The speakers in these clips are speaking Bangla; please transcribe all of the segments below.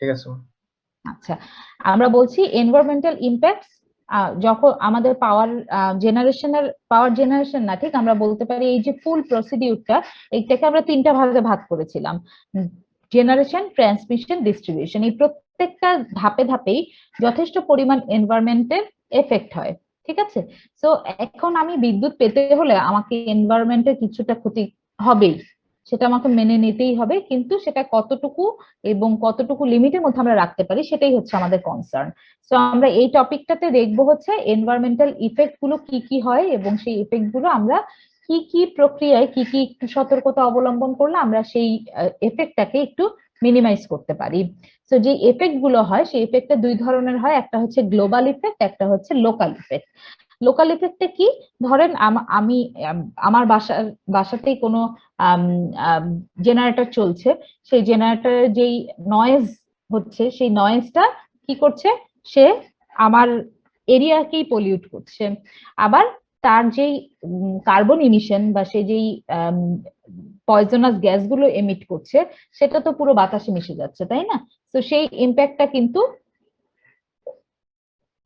ঠিক আছে। আচ্ছা, আমরা বলছি এনভায়রনমেন্টাল ইম্প্যাক্টস যখন আমাদের পাওয়ার জেনারেশন না, ঠিক আমরা বলতে পারি এই যে ফুল প্রসিডিউরটা, এইটাকে আমরা তিনটা ভাগে ভাগ করেছিলাম: জেনারেশন, ট্রান্সমিশন, ডিস্ট্রিবিউশন। এই প্রত্যেকটা ধাপে ধাপেই যথেষ্ট পরিমাণ এনভায়রনমেন্টের এফেক্ট হয়, ঠিক আছে। তো এখন আমি বিদ্যুৎ পেতে হলে আমাকে এনভায়রনমেন্টের কিছুটা ক্ষতি হবেই, সেটা আমাকে মেনে নিতেই হবে, কিন্তু সেটা কতটুকু এবং কতটুকু লিমিটের মধ্যে আমরা রাখতে পারি সেটাই হচ্ছে আমাদের কনসার্ন। সো আমরা এই টপিকটাতে দেখবো হচ্ছে এনভায়রনমেন্টাল ইফেক্ট গুলো কি কি হয়, এবং সেই ইফেক্ট গুলো আমরা কি কি প্রক্রিয়ায় কি কি একটু সতর্কতা অবলম্বন করলে আমরা সেই এফেক্টটাকে একটু মিনিমাইজ করতে পারি। তো যে এফেক্ট গুলো হয় সেই এফেক্টটা দুই ধরনের হয়, একটা হচ্ছে গ্লোবাল ইফেক্ট, একটা হচ্ছে লোকাল ইফেক্ট। লোকাল ইফেক্টে কি, ধরেন আমি আমার বাসাতেই কোনো জেনারেটর চলছে, সেই জেনারেটরের যেই নয়েজ হচ্ছে সেই নয়েজটা কি করছে, সে আমার এরিয়াকেই পলিউট করছে। আবার তার যেই কার্বন ইমিশন বা সে যেই পয়জনাস গ্যাসগুলো এমিট করছে সেটা তো পুরো বাতাসে মিশে যাচ্ছে, তাই না? তো সেই ইম্প্যাক্টটা কিন্তু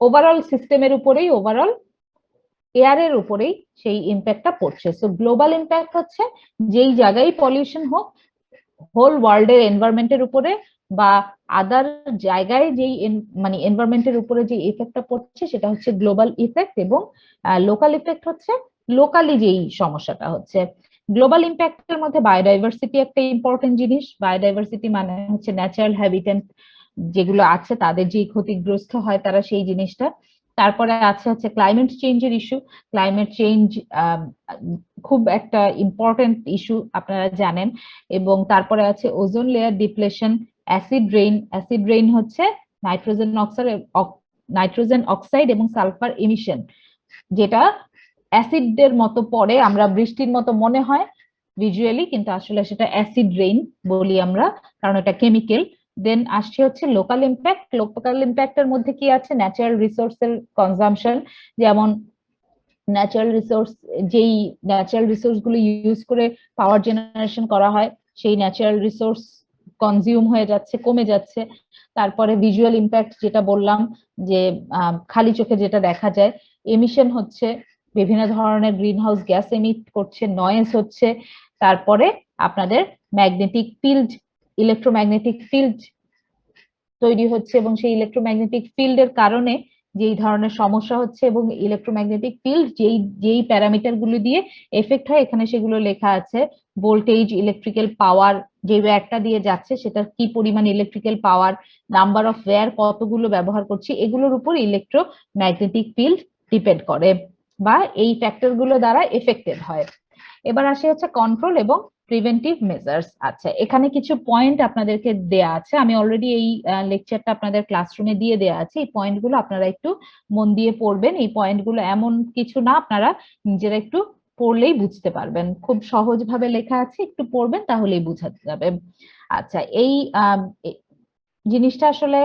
ওভারঅল সিস্টেমের উপরেই, ওভারঅল এয়ারের উপরেই সেই ইম্প্যাক্টটা পড়ছে। সো গ্লোবাল ইম্প্যাক্ট হচ্ছে যেই জায়গায় পলিউশন হোক, হোল ওয়ার্ল্ডের এনভায়রনমেন্টের উপরে বা আদার জায়গায় যেই মানে এনভায়রনমেন্টের উপরে যে ইফেক্টটা পড়ছে সেটা হচ্ছে গ্লোবাল ইফেক্ট। এবং লোকাল ইফেক্ট হচ্ছে লোকালি যেই সমস্যাটা হচ্ছে। গ্লোবাল ইম্প্যাক্টের মধ্যে বায়োডাইভার্সিটি একটা ইম্পর্টেন্ট জিনিস। বায়োডাইভার্সিটি মানে হচ্ছে ন্যাচারাল হ্যাবিটেট যেগুলো আছে তাদের যে ক্ষতিগ্রস্ত হয় তারা সেই জিনিসটা। তারপরে আছে হচ্ছে ক্লাইমেট চেঞ্জের ইস্যু। ক্লাইমেট চেঞ্জ খুব একটা ইম্পর্টেন্ট ইস্যু, আপনারা জানেন। এবং তারপরে আছে ozone layer depletion, acid rain. Acid rain হচ্ছে নাইট্রোজেন অক্সাইড এবং সালফার ইমিশন, যেটা অ্যাসিডের মতো পড়ে, আমরা বৃষ্টির মতো মনে হয় ভিজুয়ালি, কিন্তু আসলে সেটা অ্যাসিড রেইন বলি আমরা, কারণ এটা কেমিক্যাল। দেন আসছে হচ্ছে লোকাল ইম্প্যাক্ট। লোকাল ইম্প্যাক্টের মধ্যে কি আছে, ন্যাচারাল রিসোর্সের কনজাম্পশন। যেমন যেই ন্যাচারাল রিসোর্স গুলো ইউজ করে পাওয়ার জেনারেশন করা হয় সেই ন্যাচারাল রিসোর্স কনজিউম হয়ে যাচ্ছে, কমে যাচ্ছে। তারপরে ভিজুয়াল ইম্প্যাক্ট যেটা বললাম, যে খালি চোখে যেটা দেখা যায়, এমিশন হচ্ছে, বিভিন্ন ধরনের গ্রিন হাউস গ্যাস এমিট করছে, নয়েজ হচ্ছে। তারপরে আপনাদের ম্যাগনেটিক ফিল্ড, ইলেকট্রোম্যাগনেটিক ফিল্ড তৈরি হচ্ছে, এবং সেই ইলেকট্রোম্যাগনেটিক ফিল্ডের কারণে যেই ধরনের সমস্যা হচ্ছে, এবং ইলেকট্রোম্যাগনেটিক ফিল্ড যেই যেই প্যারামিটার গুলো দিয়ে এফেক্ট হয় এখানে সেগুলো লেখা আছে। ভোল্টেজ, ইলেকট্রিক্যাল পাওয়ার, যে ওয়্যারটা দিয়ে যাচ্ছে সেটার কি পরিমাণ electrical power, number of wire কতগুলো ব্যবহার করছি, এগুলোর উপর ইলেকট্রোম্যাগনেটিক ফিল্ড ডিপেন্ড করে বা এই ফ্যাক্টর গুলো দ্বারা এফেক্টেড হয়। এবার আসে হচ্ছে কন্ট্রোল এবং প্রিভেন্টিভ মেজার্স। আচ্ছা, এখানে কিছু পয়েন্ট আপনাদেরকে দেয়া আছে, আমি অলরেডি এই লেকচারটা আপনাদের ক্লাসরুমে দিয়ে দেয়া আছে। এই পয়েন্টগুলো আপনারা একটু মন দিয়ে পড়বেন। এই পয়েন্টগুলো এমন কিছু না, আপনারা নিজেরা একটু পড়লেই বুঝতে পারবেন, খুব সহজভাবে লেখা আছে, একটু পড়বেন তাহলেই বোঝা যাবে। আচ্ছা, এই জিনিসটা আসলে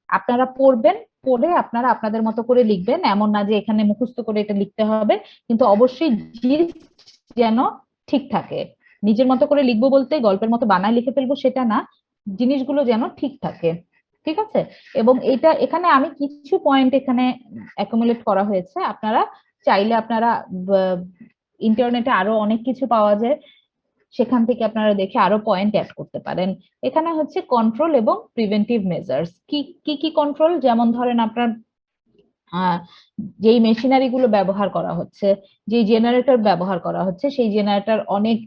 আপনারা পড়বেন, পড়ে আপনারা আপনাদের মতো করে লিখবেন। এমন না যে এখানে মুখস্থ করে এটা লিখতে হবে, কিন্তু অবশ্যই যেন ঠিক থাকে। নিজের মতো করে লিখবো বলতে গল্পের মতো বানায় লিখে ফেলবো সেটা না, জিনিসগুলো যেন ঠিক থাকে, ঠিক আছে। এবং এটা এখানে আমি কিছু পয়েন্ট এখানে অ্যাকুমুলেট করা হয়েছে, আপনারা চাইলে আপনারা ইন্টারনেটে আরো অনেক কিছু পাওয়া যায়, সেখান থেকে আপনারা দেখে আরো পয়েন্ট অ্যাড করতে পারেন। এখানে হচ্ছে কন্ট্রোল এবং প্রিভেন্টিভ মেজার্স। কি কি কি কন্ট্রোল, যেমন ধরেন আপনার যেই মেশিনারি গুলো ব্যবহার করা হচ্ছে, যে জেনারেটর ব্যবহার করা হচ্ছে, সেই জেনারেটর অনেক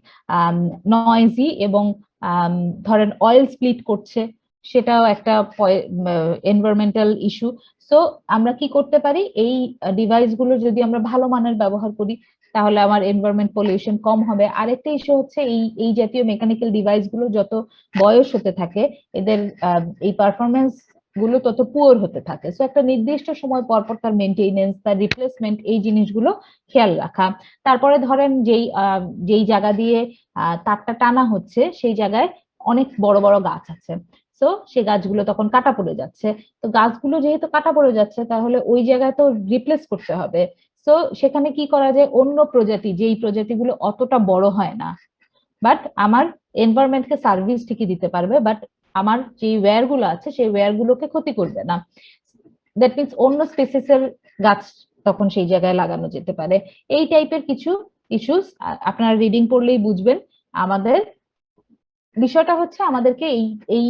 নয়েজি, এবং ধরেন অয়েল স্প্লিট করছে, সেটাও একটা এনভায়রনমেন্টাল ইস্যু। সো আমরা কি করতে পারি, এই ডিভাইস গুলো যদি আমরা ভালো মানের ব্যবহার করি তাহলে আমার এনভায়রনমেন্ট পলিউশন কম হবে। আরেকটা ইস্যু হচ্ছে এই জাতীয় মেকানিক্যাল ডিভাইস গুলো যত বয়স হতে থাকে এদের এই পারফরমেন্স গুলো তত পুয়ার হতে থাকে। সো একটা নির্দিষ্ট সময় পর পর তার মেনটেনেন্স, তার রিপ্লেসমেন্ট, এই জিনিসগুলো খেয়াল রাখা। তারপরে ধরেন যেই জায়গা দিয়ে তারটা টানা হচ্ছে সেই জায়গায় অনেক বড় বড় গাছ আছে, তো সেই গাছগুলো তখন কাটা পড়ে যাচ্ছে। তো গাছগুলো যেহেতু কাটা পড়ে যাচ্ছে তাহলে ওই জায়গায় তো রিপ্লেস করতে হবে। তো সেখানে কি করা যায়, অন্য প্রজাতি, যেই প্রজাতিগুলো অতটা বড় হয় না বাট আমার এনভায়রনমেন্টকে সার্ভিস ঠিকই দিতে পারবে, বাট আমার যে ওয়্যার গুলো আছে সেই ওয়্যার গুলোকে ক্ষতি করবে না। দ্যাট মিনস অন্য স্পেসিসের গাছ তখন সেই জায়গায় লাগানো যেতে পারে। এই টাইপের কিছু ইস্যুস আপনারা রিডিং পড়লেই বুঝবেন। আমাদের বিষয়টা হচ্ছে আমাদেরকে এই এই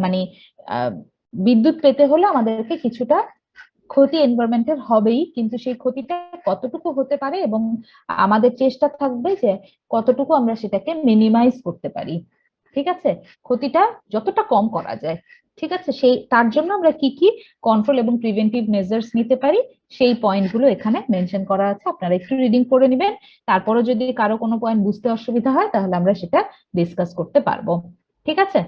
মানে বিদ্যুৎ পেতে হলে আমাদেরকে কিছুটা ক্ষতি এনভায়রনমেন্টের হবেই, কিন্তু সেই ক্ষতিটা কতটুকু হতে পারে এবং আমাদের চেষ্টা থাকবে যে কতটুকু আমরা সেটাকে মিনিমাইজ করতে পারি। ঠিক আছে, ক্ষতিটা যতটা কম করা যায়। ঠিক আছে, সেই তার জন্য আমরা কি কি কন্ট্রোল এবং প্রিভেন্টিভ মেজার্স নিতে পারি সেই পয়েন্টগুলো এখানে মেনশন করা আছে। আপনারা একটু রিডিং করে নেবেন, তারপরে যদি কারো কোনো পয়েন্ট বুঝতে অসুবিধা হয় তাহলে আমরা সেটা ডিসকাস করতে পারবো। ঠিক আছে।